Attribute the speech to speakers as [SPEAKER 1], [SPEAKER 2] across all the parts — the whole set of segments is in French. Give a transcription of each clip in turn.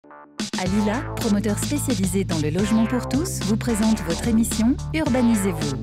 [SPEAKER 1] Alila, promoteur spécialisé dans le logement pour tous, vous présente votre émission Urbanisez-vous.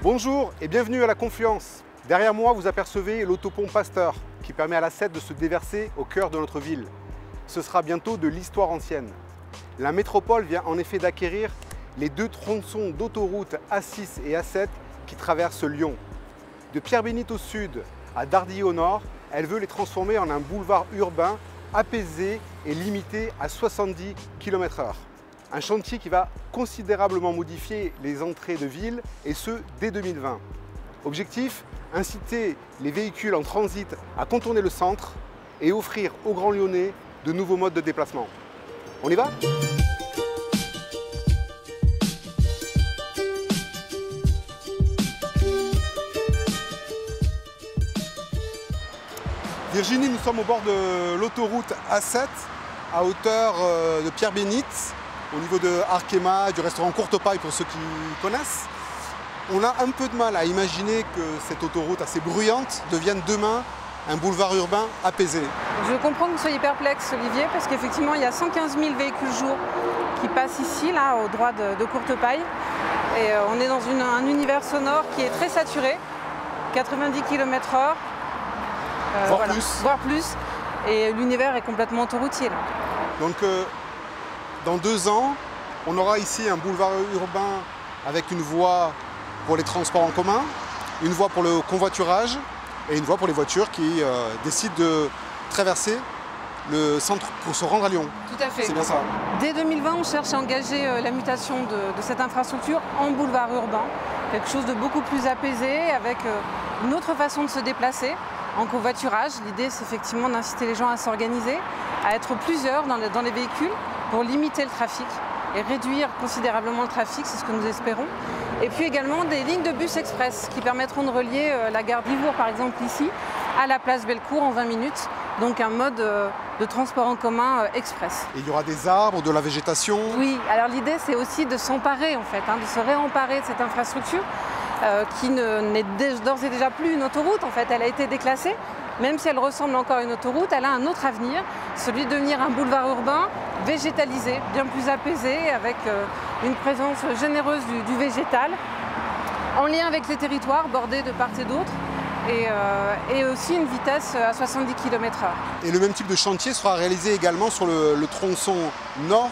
[SPEAKER 2] Bonjour et bienvenue à La Confluence. Derrière moi, vous apercevez l'autopont Pasteur qui permet à la Sète de se déverser au cœur de notre ville. Ce sera bientôt de l'histoire ancienne. La métropole vient en effet d'acquérir les deux tronçons d'autoroute A6 et A7 qui traversent Lyon. De Pierre-Bénite au sud à Dardilly au nord, elle veut les transformer en un boulevard urbain apaisé et limité à 70 km/h. Un chantier qui va considérablement modifier les entrées de ville et ce dès 2020. Objectif, inciter les véhicules en transit à contourner le centre et offrir aux Grands Lyonnais de nouveaux modes de déplacement. On y va ? Virginie, nous sommes au bord de l'autoroute A7 à hauteur de Pierre-Bénite, au niveau de Arkema, du restaurant Courtepaille pour ceux qui connaissent. On a un peu de mal à imaginer que cette autoroute assez bruyante devienne demain un boulevard urbain apaisé.
[SPEAKER 3] Je comprends que vous soyez perplexe, Olivier, parce qu'effectivement, il y a 115 000 véhicules jour qui passent ici, là, au droit de Courtepaille. Et on est dans un univers sonore qui est très saturé, 90 km/h.
[SPEAKER 2] Voire
[SPEAKER 3] plus. Et l'univers est complètement autoroutier, là.
[SPEAKER 2] Donc, dans 2 ans, on aura ici un boulevard urbain avec une voie pour les transports en commun, une voie pour le convoiturage et une voie pour les voitures qui décident de traverser le centre pour se rendre à Lyon.
[SPEAKER 3] Tout à fait.
[SPEAKER 2] C'est bien ça.
[SPEAKER 3] Dès 2020, on cherche à engager la mutation de cette infrastructure en boulevard urbain, quelque chose de beaucoup plus apaisé, avec une autre façon de se déplacer. En covoiturage, l'idée c'est effectivement d'inciter les gens à s'organiser, à être plusieurs dans les véhicules pour limiter le trafic et réduire considérablement le trafic, c'est ce que nous espérons. Et puis également des lignes de bus express qui permettront de relier la gare de Livourne par exemple ici à la place Bellecour en 20 minutes, donc un mode de transport en commun express.
[SPEAKER 2] Et il y aura des arbres, de la végétation.
[SPEAKER 3] Oui, alors l'idée c'est aussi de s'emparer en fait, de se réemparer de cette infrastructure. Qui n'est d'ores et déjà plus une autoroute, en fait, elle a été déclassée. Même si elle ressemble encore à une autoroute, elle a un autre avenir, celui de devenir un boulevard urbain végétalisé, bien plus apaisé, avec une présence généreuse du végétal, en lien avec les territoires bordés de part et d'autre, et aussi une vitesse à 70 km/h.
[SPEAKER 2] Et le même type de chantier sera réalisé également sur le tronçon nord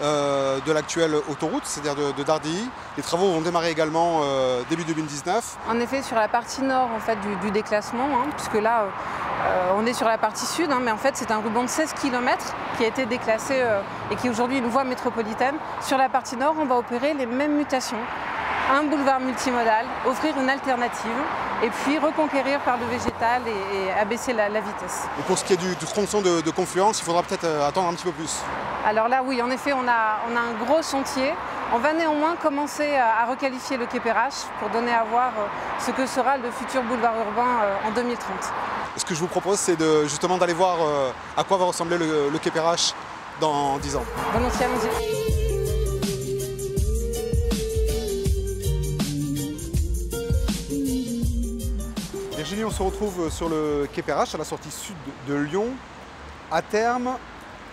[SPEAKER 2] de l'actuelle autoroute, c'est-à-dire de Dardilly. Les travaux vont démarrer également début 2019.
[SPEAKER 3] En effet, sur la partie nord en fait, du déclassement, puisque là, on est sur la partie sud, mais en fait, c'est un ruban de 16 km qui a été déclassé et qui est aujourd'hui une voie métropolitaine. Sur la partie nord, on va opérer les mêmes mutations. Un boulevard multimodal, offrir une alternative et puis reconquérir par le végétal et abaisser la vitesse.
[SPEAKER 2] Et pour ce qui est du tronçon de Confluence, il faudra peut-être attendre un petit peu plus.
[SPEAKER 3] Alors là, oui, en effet, on a un gros chantier. On va néanmoins commencer à requalifier le quai Perrache pour donner à voir ce que sera le futur boulevard urbain en 2030.
[SPEAKER 2] Ce que je vous propose, c'est justement d'aller voir à quoi va ressembler le quai Perrache dans 10 ans.
[SPEAKER 3] Volontiers, allons-y.
[SPEAKER 2] Virginie, on se retrouve sur le quai Perrache, à la sortie sud de Lyon. À terme,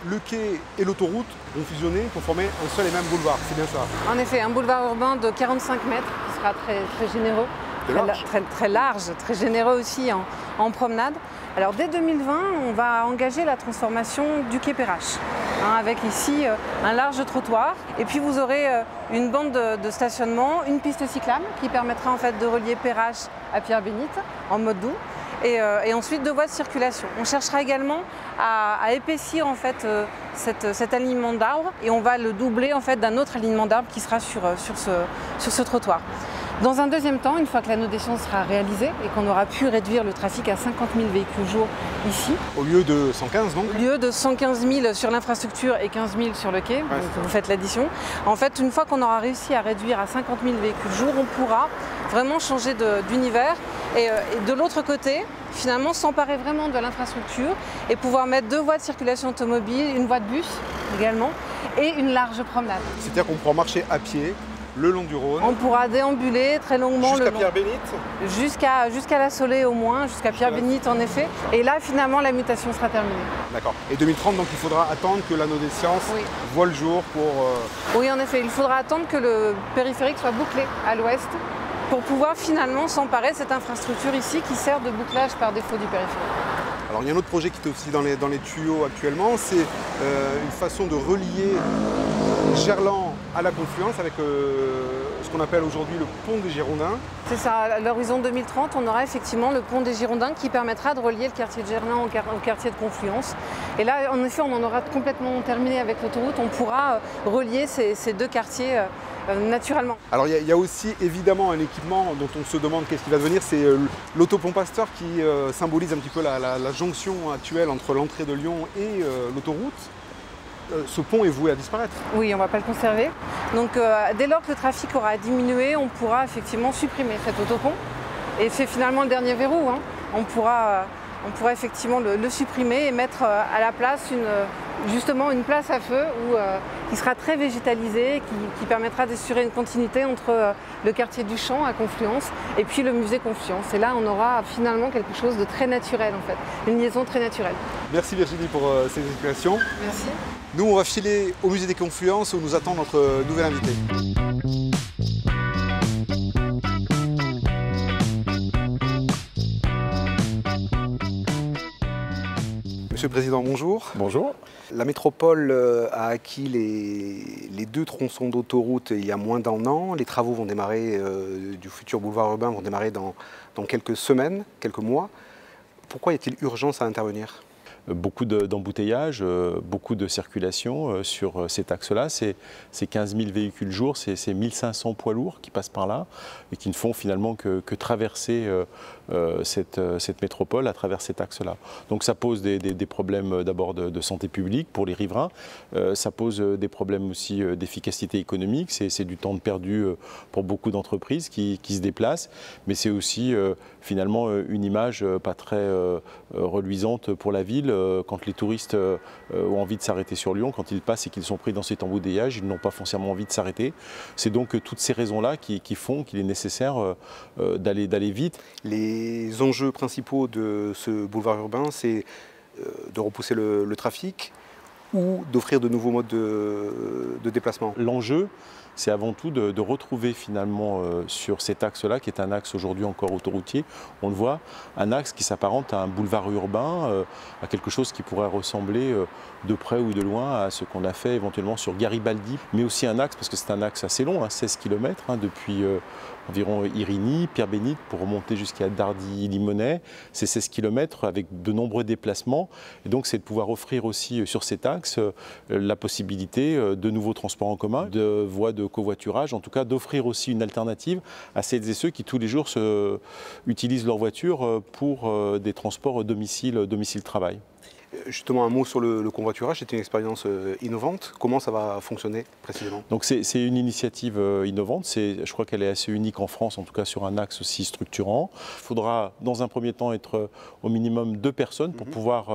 [SPEAKER 2] le quai et l'autoroute vont fusionner pour former un seul et même boulevard, c'est bien ça?
[SPEAKER 3] En effet, un boulevard urbain de 45 mètres qui sera très généreux, très large, très généreux aussi en promenade. Alors dès 2020, on va engager la transformation du quai Perrache, avec ici un large trottoir. Et puis vous aurez une bande de stationnement, une piste cyclable qui permettra en fait de relier Perrache à Pierre-Bénite en mode doux. Et ensuite 2 voies de circulation. On cherchera également à épaissir en fait, cet alignement d'arbres et on va le doubler en fait, d'un autre alignement d'arbres qui sera sur ce trottoir. Dans un deuxième temps, une fois que la nodation sera réalisée et qu'on aura pu réduire le trafic à 50 000 véhicules jour ici.
[SPEAKER 2] Au lieu de 115 donc? Au
[SPEAKER 3] lieu de 115 000 sur l'infrastructure et 15 000 sur le quai, donc vous faites l'addition. En fait, une fois qu'on aura réussi à réduire à 50 000 véhicules jour, on pourra vraiment changer d'univers Et de l'autre côté, finalement, s'emparer vraiment de l'infrastructure et pouvoir mettre 2 voies de circulation automobile, une voie de bus également, et une large promenade.
[SPEAKER 2] C'est-à-dire qu'on pourra marcher à pied le long du Rhône.
[SPEAKER 3] On pourra déambuler très longuement
[SPEAKER 2] jusqu'à Pierre-Bénite.
[SPEAKER 3] Jusqu'à la Solée au moins, jusqu'à Pierre-Bénite en effet. Et là, finalement, la mutation sera terminée.
[SPEAKER 2] D'accord. Et 2030, donc il faudra attendre que l'anneau des sciences voit le jour pour...
[SPEAKER 3] Oui, en effet, il faudra attendre que le périphérique soit bouclé à l'ouest pour pouvoir finalement s'emparer de cette infrastructure ici qui sert de bouclage par défaut du périphérique.
[SPEAKER 2] Alors il y a un autre projet qui est aussi dans les tuyaux actuellement, c'est une façon de relier Gerland à la Confluence avec ce qu'on appelle aujourd'hui le pont des Girondins.
[SPEAKER 3] C'est ça, à l'horizon 2030, on aura effectivement le pont des Girondins qui permettra de relier le quartier de Gerland au quartier de Confluence. Et là, en effet, on en aura complètement terminé avec l'autoroute, on pourra relier ces 2 quartiers naturellement.
[SPEAKER 2] Alors il y a aussi évidemment un équipement dont on se demande qu'est-ce qui va devenir, c'est l'autopont Pasteur qui symbolise un petit peu la jonction actuelle entre l'entrée de Lyon et l'autoroute. Ce pont est voué à disparaître.
[SPEAKER 3] Oui, on ne va pas le conserver. Donc dès lors que le trafic aura diminué, on pourra effectivement supprimer cet autopont. Et c'est finalement le dernier verrou. On pourra effectivement le supprimer et mettre à la place justement une place à feu qui sera très végétalisée, qui permettra d'assurer une continuité entre le quartier du Champ à Confluence et puis le musée Confluence. Et là, on aura finalement quelque chose de très naturel en fait, une liaison très naturelle.
[SPEAKER 2] Merci Virginie pour ces explications.
[SPEAKER 3] Merci.
[SPEAKER 2] Nous, on va filer au musée des Confluences où nous attend notre nouvel invité. Monsieur le Président, bonjour.
[SPEAKER 4] Bonjour.
[SPEAKER 2] La métropole a acquis les 2 tronçons d'autoroute il y a moins d'1 an. Les travaux vont démarrer du futur boulevard urbain vont démarrer dans quelques semaines, quelques mois. Pourquoi y a-t-il urgence à intervenir ?
[SPEAKER 4] Beaucoup d'embouteillages, beaucoup de circulation sur cet axe-là. C'est 15 000 véhicules jour, c'est 1500 poids lourds qui passent par là et qui ne font finalement que traverser cette métropole à travers cet axe-là. Donc ça pose des problèmes d'abord de santé publique pour les riverains, ça pose des problèmes aussi d'efficacité économique, c'est du temps perdu pour beaucoup d'entreprises qui se déplacent, mais c'est aussi finalement une image pas très reluisante pour la ville. Quand les touristes ont envie de s'arrêter sur Lyon, quand ils passent et qu'ils sont pris dans cet embouteillage, ils n'ont pas forcément envie de s'arrêter. C'est donc toutes ces raisons-là qui font qu'il est nécessaire d'aller vite.
[SPEAKER 2] Les enjeux principaux de ce boulevard urbain, c'est de repousser le trafic ou d'offrir de nouveaux modes de déplacement.
[SPEAKER 4] L'enjeu, c'est avant tout de retrouver finalement sur cet axe-là, qui est un axe aujourd'hui encore autoroutier, on le voit, un axe qui s'apparente à un boulevard urbain, à quelque chose qui pourrait ressembler de près ou de loin à ce qu'on a fait éventuellement sur Garibaldi, mais aussi un axe, parce que c'est un axe assez long, 16 km, depuis environ Irigny, Pierre-Bénite, pour remonter jusqu'à Dardy-Limonest, c'est 16 km avec de nombreux déplacements, et donc c'est de pouvoir offrir aussi sur cet axe la possibilité de nouveaux transports en commun, de voies de covoiturage, en tout cas d'offrir aussi une alternative à celles et ceux qui tous les jours utilisent leur voiture pour des transports domicile-travail.
[SPEAKER 2] Justement, un mot sur le convoiturage, c'est une expérience innovante. Comment ça va fonctionner précisément?
[SPEAKER 4] Donc c'est une initiative innovante, je crois qu'elle est assez unique en France, en tout cas sur un axe aussi structurant. Il faudra dans un premier temps être au minimum 2 personnes pour pouvoir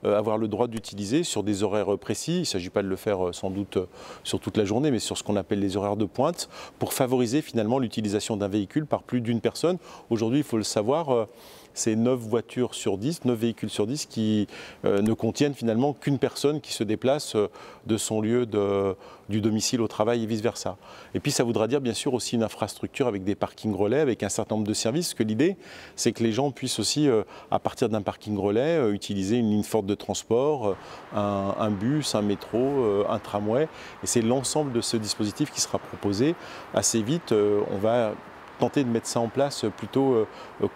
[SPEAKER 4] avoir le droit d'utiliser sur des horaires précis. Il ne s'agit pas de le faire sans doute sur toute la journée, mais sur ce qu'on appelle les horaires de pointe, pour favoriser finalement l'utilisation d'un véhicule par plus d'une personne. Aujourd'hui, il faut le savoir, c'est 9 voitures sur 10, 9 véhicules sur 10 qui ne contiennent finalement qu'une personne qui se déplace de son lieu du domicile au travail et vice-versa. Et puis ça voudra dire bien sûr aussi une infrastructure avec des parkings relais, avec un certain nombre de services, parce que l'idée c'est que les gens puissent aussi, à partir d'un parking relais, utiliser une ligne forte de transport, un bus, un métro, un tramway. Et c'est l'ensemble de ce dispositif qui sera proposé assez vite. On va tenter de mettre ça en place plutôt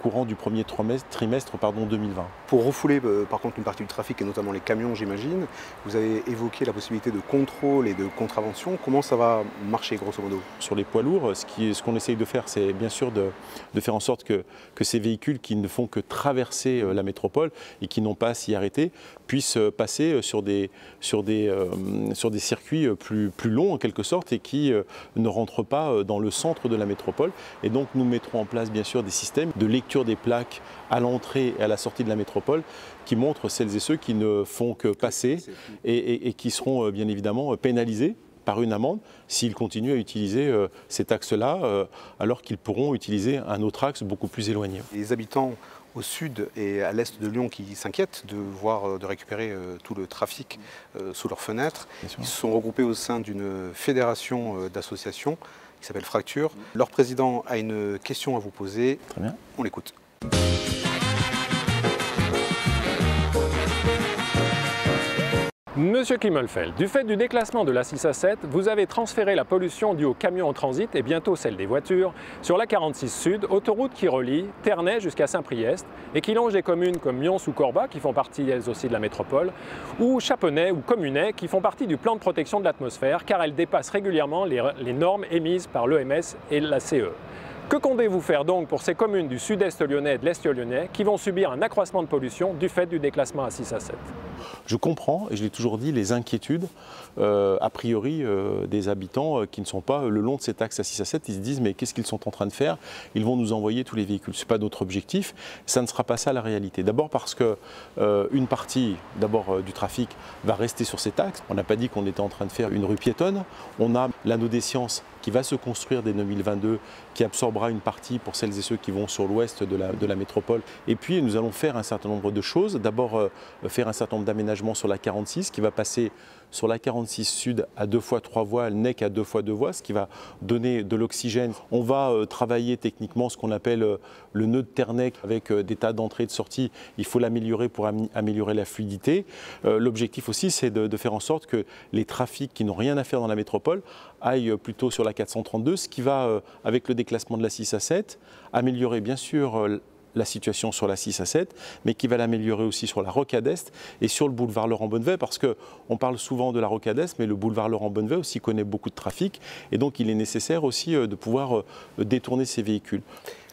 [SPEAKER 4] courant du premier trimestre 2020.
[SPEAKER 2] Pour refouler par contre une partie du trafic et notamment les camions, j'imagine, vous avez évoqué la possibilité de contrôle et de contravention. Comment ça va marcher grosso modo?
[SPEAKER 4] Sur les poids lourds, ce qu'on essaye de faire, c'est bien sûr de faire en sorte que ces véhicules qui ne font que traverser la métropole et qui n'ont pas à s'y arrêter puissent passer sur des circuits plus longs en quelque sorte et qui ne rentrent pas dans le centre de la métropole. Et donc nous mettrons en place bien sûr des systèmes de lecture des plaques à l'entrée et à la sortie de la métropole qui montrent celles et ceux qui ne font que passer et qui seront bien évidemment pénalisés par une amende s'ils continuent à utiliser cet axe-là alors qu'ils pourront utiliser un autre axe beaucoup plus éloigné.
[SPEAKER 2] Les habitants au sud et à l'est de Lyon qui s'inquiètent de récupérer tout le trafic sous leurs fenêtres. Ils sont regroupés au sein d'une fédération d'associations qui s'appelle Fracture. Leur président a une question à vous poser.
[SPEAKER 4] Très bien.
[SPEAKER 2] On l'écoute.
[SPEAKER 5] Monsieur Klimmelfeld, du fait du déclassement de la 6 à 7, vous avez transféré la pollution due aux camions en transit et bientôt celle des voitures sur la 46 Sud, autoroute qui relie Ternay jusqu'à Saint-Priest et qui longe des communes comme Mions ou Corba qui font partie elles aussi de la métropole, ou Chaponais ou Communet qui font partie du plan de protection de l'atmosphère car elles dépassent régulièrement les normes émises par l'OMS et la CE. Que comptez-vous faire donc pour ces communes du sud-est lyonnais et de l'est lyonnais qui vont subir un accroissement de pollution du fait du déclassement à 6 à 7 ?
[SPEAKER 4] Je comprends, et je l'ai toujours dit, les inquiétudes a priori des habitants qui ne sont pas le long de cet axe à 6 à 7. Ils se disent mais qu'est-ce qu'ils sont en train de faire? Ils vont nous envoyer tous les véhicules. Ce n'est pas notre objectif, ça ne sera pas ça la réalité. D'abord parce que une partie du trafic va rester sur cet axe. On n'a pas dit qu'on était en train de faire une rue piétonne. On a l'anneau des sciences qui va se construire dès 2022, qui absorbera une partie pour celles et ceux qui vont sur l'ouest de la métropole. Et puis nous allons faire un certain nombre de choses. D'abord faire un certain nombre d'aménagements sur la 46 qui va passer sur la 46 Sud à 2 fois 3 voies, le NEC à 2 fois 2 voies, ce qui va donner de l'oxygène. On va travailler techniquement ce qu'on appelle le nœud de Ternay avec des tas d'entrées et de sorties. Il faut l'améliorer pour améliorer la fluidité. L'objectif aussi, c'est de faire en sorte que les trafics qui n'ont rien à faire dans la métropole aillent plutôt sur la 432, ce qui va, avec le déclassement de la 6 à 7, améliorer bien sûr la situation sur la 6 à 7, mais qui va l'améliorer aussi sur la rocade Est et sur le boulevard Laurent-Bonnevet, parce qu'on parle souvent de la rocade Est, mais le boulevard Laurent-Bonnevet aussi connaît beaucoup de trafic, et donc il est nécessaire aussi de pouvoir détourner ces véhicules.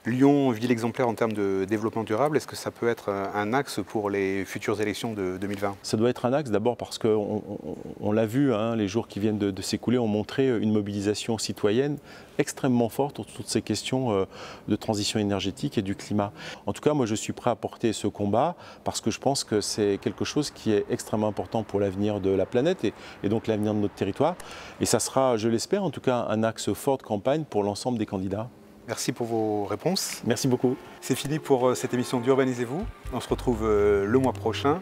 [SPEAKER 2] Lyon, ville exemplaire en termes de développement durable, est-ce que ça peut être un axe pour les futures élections de 2020? Ça
[SPEAKER 4] doit être un axe d'abord parce qu'on l'a vu, hein, les jours qui viennent de s'écouler ont montré une mobilisation citoyenne extrêmement forte autour de toutes ces questions de transition énergétique et du climat. En tout cas, moi je suis prêt à porter ce combat parce que je pense que c'est quelque chose qui est extrêmement important pour l'avenir de la planète et donc l'avenir de notre territoire. Et ça sera, je l'espère, en tout cas un axe fort de campagne pour l'ensemble des candidats.
[SPEAKER 2] Merci pour vos réponses.
[SPEAKER 4] Merci beaucoup.
[SPEAKER 2] C'est fini pour cette émission d'Urbanisez-vous. On se retrouve le mois prochain.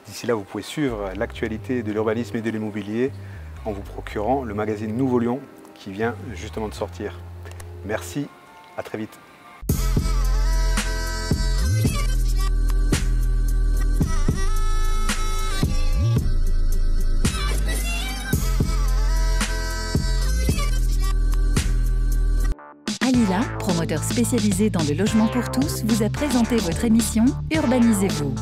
[SPEAKER 2] D'ici là, vous pouvez suivre l'actualité de l'urbanisme et de l'immobilier en vous procurant le magazine Nouveau Lyon qui vient justement de sortir. Merci, à très vite.
[SPEAKER 1] Alila, promoteur spécialisé dans le logement pour tous, vous a présenté votre émission Urbanisez-vous.